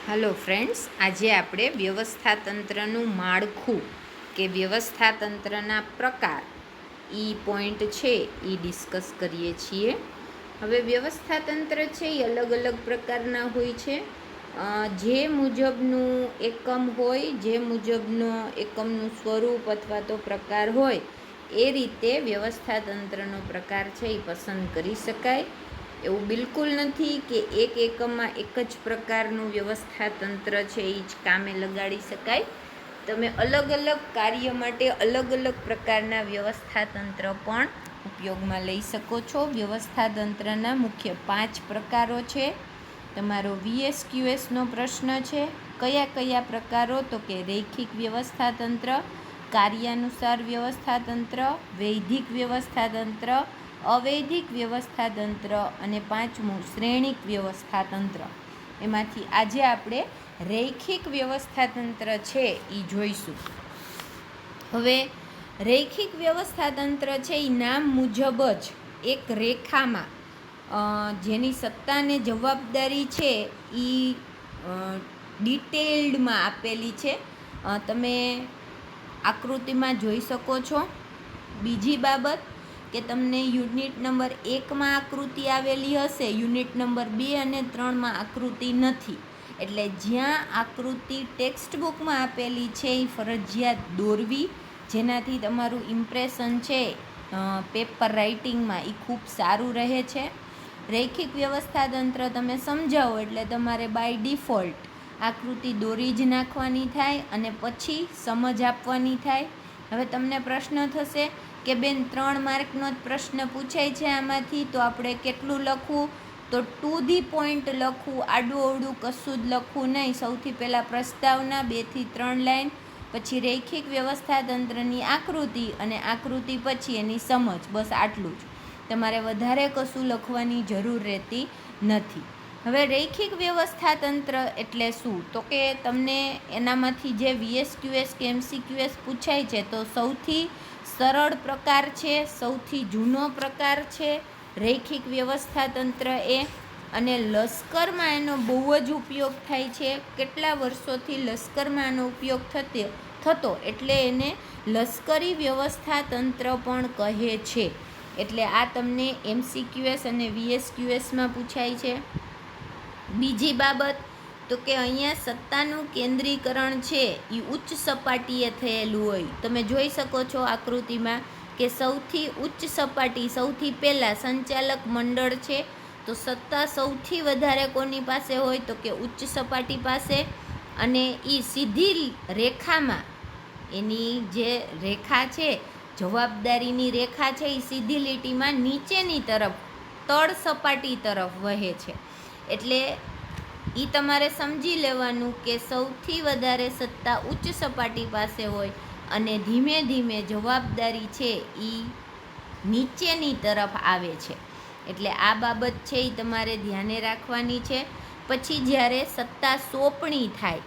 Hello friends, આજે આપણે વ્યવસ્થાતંત્રનું માળખું કે વ્યવસ્થાતંત્રના પ્રકાર પોઈન્ટ છે એ ડિસ્કસ કરીએ છીએ. હવે વ્યવસ્થાતંત્ર છે એ અલગ અલગ પ્રકારના હોય છે. જે મુજબનું એકમ હોય, જે મુજબનો એકમનું સ્વરૂપ અથવા તો પ્રકાર હોય એ રીતે વ્યવસ્થાતંત્રનો પ્રકાર છે એ પસંદ કરી શકાય. એવું બિલકુલ નથી કે એક એકમમાં એક જ પ્રકારનું વ્યવસ્થાતંત્ર છે એ જ કામે લગાડી શકાય. તમે અલગ અલગ કાર્ય માટે અલગ અલગ પ્રકારના વ્યવસ્થાતંત્ર પણ ઉપયોગમાં લઈ શકો છો. વ્યવસ્થાતંત્રના મુખ્ય 5 પ્રકારો છે. તમારો VSQSનો પ્રશ્ન છે, કયા કયા પ્રકારો? તો કે રૈખિક વ્યવસ્થાતંત્ર, કાર્યાનુસાર વ્યવસ્થાતંત્ર, વૈધિક વ્યવસ્થાતંત્ર, અવૈધિક વ્યવસ્થાતંત્ર અને 5મું શ્રેણિક વ્યવસ્થાતંત્ર. એમાંથી આજે આપણે રૈખિક વ્યવસ્થાતંત્ર છે એ જોઈશું. હવે રૈખિક વ્યવસ્થાતંત્ર છે એ નામ મુજબ જ એક રેખામાં જેની સત્તાને જવાબદારી છે એ ડિટેલ્ડમાં આપેલી છે. તમે આકૃતિમાં જોઈ શકો છો. બીજી બાબત કે તમને યુનિટ નંબર 1માં આકૃતિ આવેલી હશે, યુનિટ નંબર 2 અને 3માં આકૃતિ નથી. એટલે જ્યાં આકૃતિ ટેક્સ્ટ બુકમાં આપેલી છે એ ફરજિયાત દોરવી, જેનાથી તમારું ઇમ્પ્રેશન છે પેપર રાઇટિંગમાં એ ખૂબ સારું રહે છે. રૈખિક વ્યવસ્થાતંત્ર તમે સમજાવો એટલે તમારે બાય ડિફોલ્ટ આકૃતિ દોરી જ નાખવાની થાય અને પછી સમજ આપવાની થાય. હવે તમને પ્રશ્ન થશે કે બેન 3 માર્કનો જ પ્રશ્ન પૂછાય છે આમાંથી, તો આપણે કેટલું લખવું? તો ટુ ધી પોઈન્ટ લખવું, આડું અવડું કશું જ લખવું નહીં. સૌથી પહેલાં પ્રસ્તાવના 2 થી 3 લાઈન, પછી રૈખિક વ્યવસ્થાતંત્રની આકૃતિ અને આકૃતિ પછી એની સમજ, બસ આટલું જ. તમારે વધારે કશું લખવાની જરૂર રહેતી નથી. હવે રૈખિક વ્યવસ્થાતંત્ર એટલે શું? તો કે તમને એનામાંથી જે VSQS કે MCQS પૂછાય છે તો સૌથી સરળ પ્રકાર છે, સૌથી જૂનો પ્રકાર છે રૈખિક વ્યવસ્થાતંત્ર એ. અને લશ્કરમાં એનો બહુ જ ઉપયોગ થાય છે. કેટલા વર્ષોથી લશ્કરમાં એનો ઉપયોગ થતો એટલે એને લશ્કરી વ્યવસ્થાતંત્ર પણ કહે છે. એટલે આ તમને MCQS અને VSQSમાં પૂછાય છે. બીજી બાબત તો કે અહીંયા સત્તાનું કેન્દ્રીકરણ છે એ ઉચ્ચ સપાટીએ થયેલું હોય. તમે જોઈ શકો છો આકૃતિમાં કે સૌથી ઉચ્ચ સપાટી, સૌથી પહેલાં સંચાલક મંડળ છે. તો સત્તા સૌથી વધારે કોની પાસે હોય? તો કે ઉચ્ચ સપાટી પાસે. અને એ સીધી રેખામાં, એની જે રેખા છે, જવાબદારીની રેખા છે, એ સીધી લીટીમાં નીચેની તરફ તળ સપાટી તરફ વહે છે. એટલે એ તમારે સમજી લેવાનું કે સૌથી વધારે સત્તા ઉચ્ચ સપાટી પાસે હોય અને ધીમે ધીમે જવાબદારી છે એ નીચેની તરફ આવે છે. એટલે આ બાબત છે એ તમારે ધ્યાને રાખવાની છે. પછી જ્યારે સત્તા સોંપણી થાય,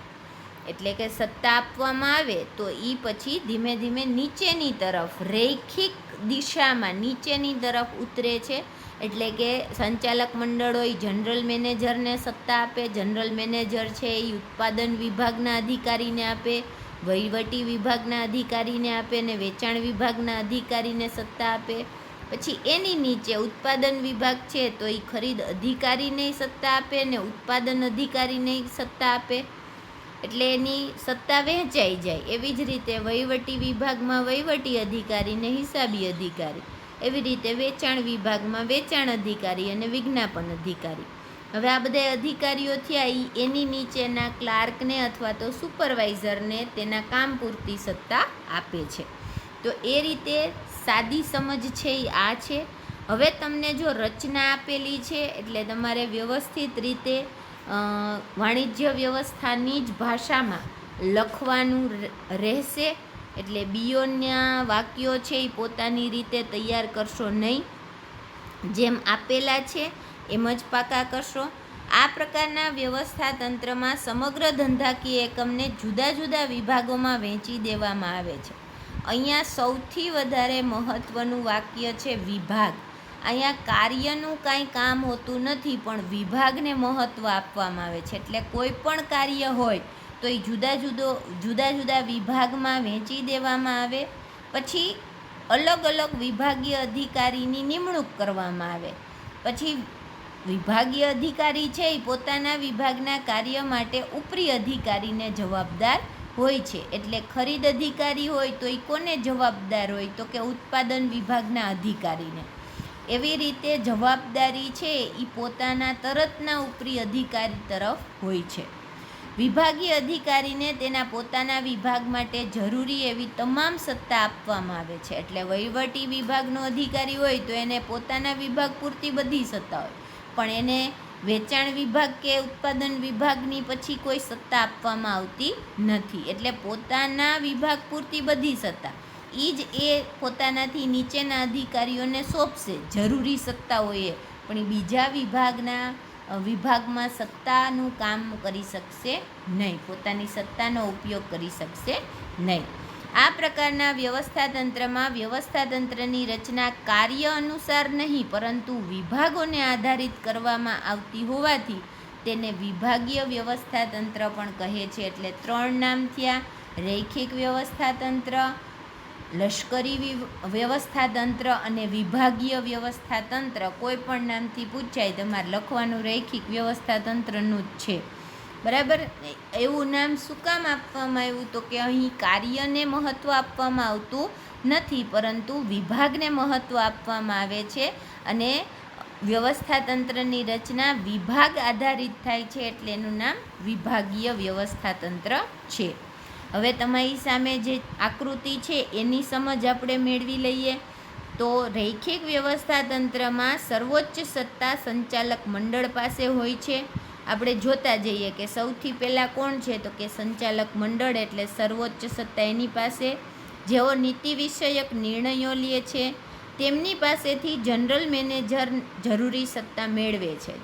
એટલે કે સત્તા આપવામાં આવે તો એ પછી ધીમે ધીમે નીચેની તરફ રૈખિક દિશામાં નીચેની તરફ ઉતરે છે. એટલે કે સંચાલક મંડળ હોય, જનરલ મેનેજરને સત્તા આપે. જનરલ મેનેજર છે એ ઉત્પાદન વિભાગના અધિકારીને આપે, વહીવટી વિભાગના અધિકારીને આપે અને વેચાણ વિભાગના અધિકારીને સત્તા આપે. પછી એની નીચે ઉત્પાદન વિભાગ છે તો એ ખરીદ અધિકારીને સત્તા આપે ને ઉત્પાદન અધિકારીને સત્તા આપે. એટલે એની સત્તા વહેંચાઈ જાય. એવી જ રીતે વહીવટી વિભાગમાં વહીવટી અધિકારી ને હિસાબી અધિકારી, એવી રીતે વેચાણ વિભાગમાં વેચાણ અધિકારી અને વિજ્ઞાપન અધિકારી. હવે આ બધા અધિકારીઓ થયા, એની નીચેના ક્લાર્કને અથવા તો સુપરવાઇઝરને તેના કામ પૂરતી સત્તા આપે છે. તો એ રીતે સાદી સમજ છે એ આ છે. હવે તમને જો રચના આપેલી છે એટલે તમારે વ્યવસ્થિત રીતે વાણિજ્ય વ્યવસ્થાની જ ભાષામાં લખવાનું રહેશે. એટલે બીઓના વાક્યો છે એ પોતાની રીતે તૈયાર કરશો નહીં, જેમ આપેલા છે એમ જ પાકા કરશો. આ પ્રકારના વ્યવસ્થાતંત્રમાં સમગ્ર ધંધાકીય એકમને જુદા જુદા વિભાગોમાં વહેંચી દેવામાં આવે છે. અહીંયા સૌથી વધારે મહત્ત્વનું વાક્ય છે વિભાગ. અહીંયા કાર્યનું કાંઈ કામ હોતું નથી, પણ વિભાગને મહત્ત્વ આપવામાં આવે છે. એટલે કોઈ પણ કાર્ય હોય તો એ જુદા જુદા વિભાગમાં વહેંચી દેવામાં આવે. પછી અલગ અલગ વિભાગીય અધિકારીની નિમણૂક કરવામાં આવે. પછી વિભાગીય અધિકારી છે એ પોતાના વિભાગના કાર્ય માટે ઉપરી અધિકારીને જવાબદાર હોય છે. એટલે ખરીદ અધિકારી હોય તો એ કોને જવાબદાર હોય? તો કે ઉત્પાદન વિભાગના અધિકારીને. એવી રીતે જવાબદારી છે એ પોતાના તરતના ઉપરી અધિકારી તરફ હોય છે. વિભાગીય અધિકારીને તેના પોતાના વિભાગ માટે જરૂરી એવી તમામ સત્તા આપવામાં આવે છે. એટલે વહીવટી વિભાગનો અધિકારી હોય તો એને પોતાના વિભાગ પૂરતી બધી સત્તા હોય, પણ એને વેચાણ વિભાગ કે ઉત્પાદન વિભાગની પછી કોઈ સત્તા આપવામાં આવતી નથી. એટલે પોતાના વિભાગ પૂરતી બધી સત્તા એ પોતાનાથી નીચેના અધિકારીઓને સોંપશે જરૂરી સત્તાઓએ, પણ બીજા વિભાગમાં સત્તાનું કામ કરી શકશે નહીં, પોતાની સત્તાનો ઉપયોગ કરી શકશે નહીં. આ પ્રકારના વ્યવસ્થાતંત્રમાં વ્યવસ્થાતંત્રની રચના કાર્ય અનુસાર નહીં પરંતુ વિભાગોને આધારિત કરવામાં આવતી હોવાથી તેને વિભાગીય વ્યવસ્થાતંત્ર પણ કહે છે. એટલે 3 નામ થયા: રૈખિક વ્યવસ્થાતંત્ર, લશ્કરી વ્યવસ્થાતંત્ર અને વિભાગીય વ્યવસ્થાતંત્ર. કોઈ પણ નામથી પૂછાય તમારે લખવાનું રૈખિક વ્યવસ્થાતંત્રનું જ છે. બરાબર. એવું નામ શું કામ આપવામાં આવ્યું? તો કે અહીં કાર્યને મહત્ત્વ આપવામાં આવતું નથી પરંતુ વિભાગને મહત્ત્વ આપવામાં આવે છે, અને વ્યવસ્થાતંત્રની રચના વિભાગ આધારિત થાય છે, એટલે એનું નામ વિભાગીય વ્યવસ્થાતંત્ર છે. હવે તમારી સામે જે આકૃતિ છે એની સમજ આપણે મેળવી લઈએ. તો રૈખિક વ્યવસ્થાતંત્રમાં સર્વોચ્ચ સત્તા સંચાલક મંડળ પાસે હોય છે. આપણે જોતા જઈએ કે સૌથી પહેલાં કોણ છે? તો કે સંચાલક મંડળ, એટલે સર્વોચ્ચ સત્તા એની પાસે. જેઓ નીતિ વિષયક નિર્ણયો લે છે તેમની પાસેથી જનરલ મેનેજર જરૂરી સત્તા મેળવે છે.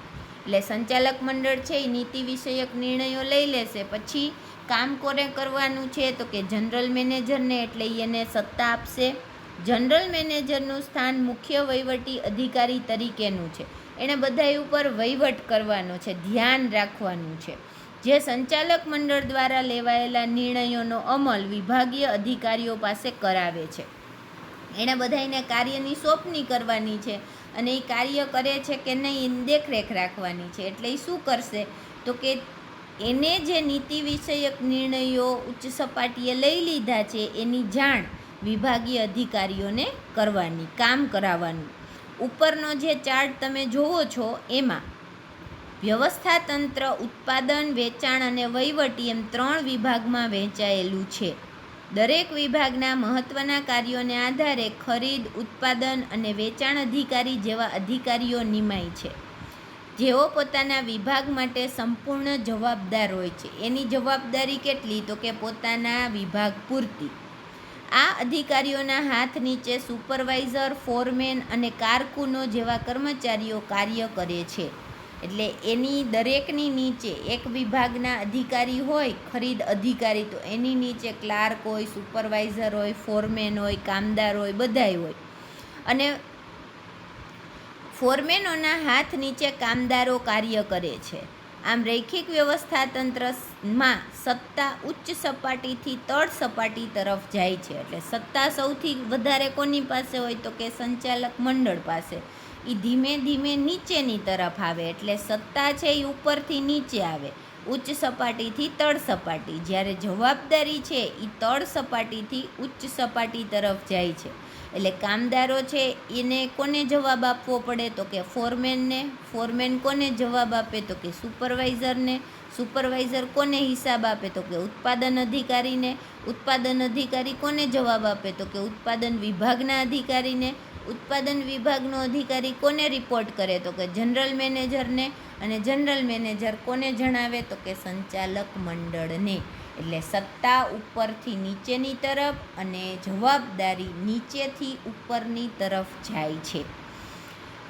એટલે સંચાલક મંડળ છે એ નીતિ વિષયક નિર્ણયો લઈ લેશે, પછી કામ કોને કરવાનું છે? તો કે જનરલ મેનેજરને, એટલે એને સત્તા આપશે. જનરલ મેનેજરનું સ્થાન મુખ્ય વહીવટી અધિકારી તરીકેનું છે. એણે બધા ઉપર વહીવટ કરવાનો છે, ધ્યાન રાખવાનું છે. જે સંચાલક મંડળ દ્વારા લેવાયેલા નિર્ણયોનો અમલ વિભાગીય અધિકારીઓ પાસે કરાવે છે. એણે બધાને કાર્યની સોંપણી કરવાની છે, અને એ કાર્ય કરે છે કે નહીં એની દેખરેખ રાખવાની છે. એટલે એ શું કરશે? તો કે એને જે નીતિ વિષયક નિર્ણયો ઉચ્ચ સપાટીએ લઈ લીધા છે એની જાણ વિભાગીય અધિકારીઓને કરવાની, કામ કરાવવાનું. ઉપરનો જે ચાર્ટ તમે જોવો છો એમાં વ્યવસ્થાતંત્ર ઉત્પાદન, વેચાણ અને વહીવટી એમ 3 વિભાગમાં વહેંચાયેલું છે. દરેક વિભાગના મહત્ત્વના કાર્યોને આધારે ખરીદ, ઉત્પાદન અને વેચાણ અધિકારી જેવા અધિકારીઓ નિમાય છે, જેઓ પોતાના વિભાગ માટે સંપૂર્ણ જવાબદાર હોય છે. એની જવાબદારી કેટલી? તો કે પોતાના વિભાગ પૂરતી. આ અધિકારીઓના હાથ નીચે સુપરવાઇઝર, ફોરમેન અને કારકુનો જેવા કર્મચારીઓ કાર્ય કરે છે. એટલે એની દરેકની નીચે એક વિભાગના અધિકારી હોય, ખરીદ અધિકારી, તો એની નીચે ક્લાર્ક હોય, સુપરવાઇઝર હોય, ફોરમેન હોય, કામદાર હોય, બધાય હોય. અને ફોરમેનોના હાથ નીચે કામદારો કાર્ય કરે છે. આમ રૈખિક વ્યવસ્થાતંત્રમાં સત્તા ઉચ્ચ સપાટીથી તળ સપાટી તરફ જાય છે. એટલે સત્તા સૌથી વધારે કોની પાસે હોય? તો કે સંચાલક મંડળ પાસે. એ ધીમે ધીમે નીચેની તરફ આવે, એટલે સત્તા છે એ ઉપરથી નીચે આવે, ઉચ્ચ સપાટીથી તળ સપાટી. જ્યારે જવાબદારી છે એ તળ સપાટીથી ઉચ્ચ સપાટી તરફ જાય છે. એટલે કામદારો છે એને કોને જવાબ આપવો પડે? તો કે ફોરમેનને. ફોરમેન કોને જવાબ આપે? તો કે સુપરવાઇઝરને. સુપરવાઇઝર કોને હિસાબ આપે? તો કે ઉત્પાદન અધિકારીને. ઉત્પાદન અધિકારી કોને જવાબ આપે? તો કે ઉત્પાદન વિભાગના અધિકારીને. ઉત્પાદન વિભાગનો અધિકારી કોને રિપોર્ટ કરે? તો કે જનરલ મેનેજરને. અને જનરલ મેનેજર કોને જણાવે? તો કે સંચાલક મંડળને. એટલે સત્તા ઉપરથી નીચેની તરફ અને જવાબદારી નીચેથી ઉપરની તરફ જાય છે.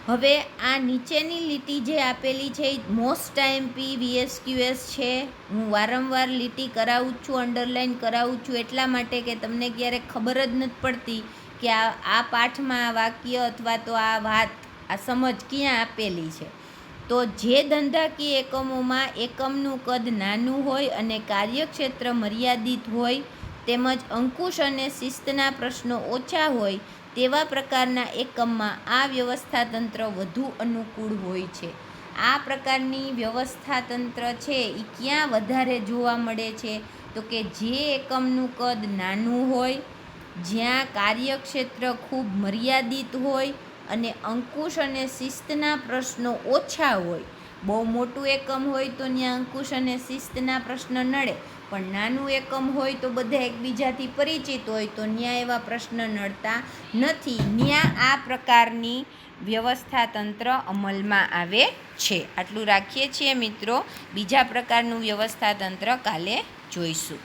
હવે આ નીચેની લીટી જે આપેલી છે એ મોસ્ટ આઈએમપી VSQS છે. હું વારંવાર લીટી કરાવું છું, અંડરલાઇન કરાવું છું એટલા માટે કે તમને ક્યારેક ખબર જ નથી પડતી કે આ પાઠમાં આ વાક્ય અથવા તો આ વાત આ સમજ ક્યાં આપેલી છે? તો જે ધંધાકીય એકમોમાં એકમનું કદ નાનું હોય અને કાર્યક્ષેત્ર મર્યાદિત હોય તેમજ અંકુશ અને શિસ્તના પ્રશ્નો ઓછા હોય તેવા પ્રકારના એકમમાં આ વ્યવસ્થાતંત્ર વધુ અનુકૂળ હોય છે. આ પ્રકારની વ્યવસ્થાતંત્ર છે એ ક્યાં વધારે જોવા મળે છે? તો કે જે એકમનું કદ નાનું હોય, જ્યાં કાર્યક્ષેત્ર ખૂબ મર્યાદિત હોય અને અંકુશ અને શિસ્તના પ્રશ્નો ઓછા હોય. બહુ મોટું એકમ હોય તો ત્યાં અંકુશ અને શિસ્તના પ્રશ્ન નડે, પણ નાનું એકમ હોય તો બધા એકબીજાથી પરિચિત હોય તો ત્યાં એવા પ્રશ્ન નડતા નથી. ત્યાં આ પ્રકારની વ્યવસ્થાતંત્ર અમલમાં આવે છે. આટલું રાખીએ છીએ મિત્રો. બીજા પ્રકારનું વ્યવસ્થાતંત્ર કાલે જોઈશું.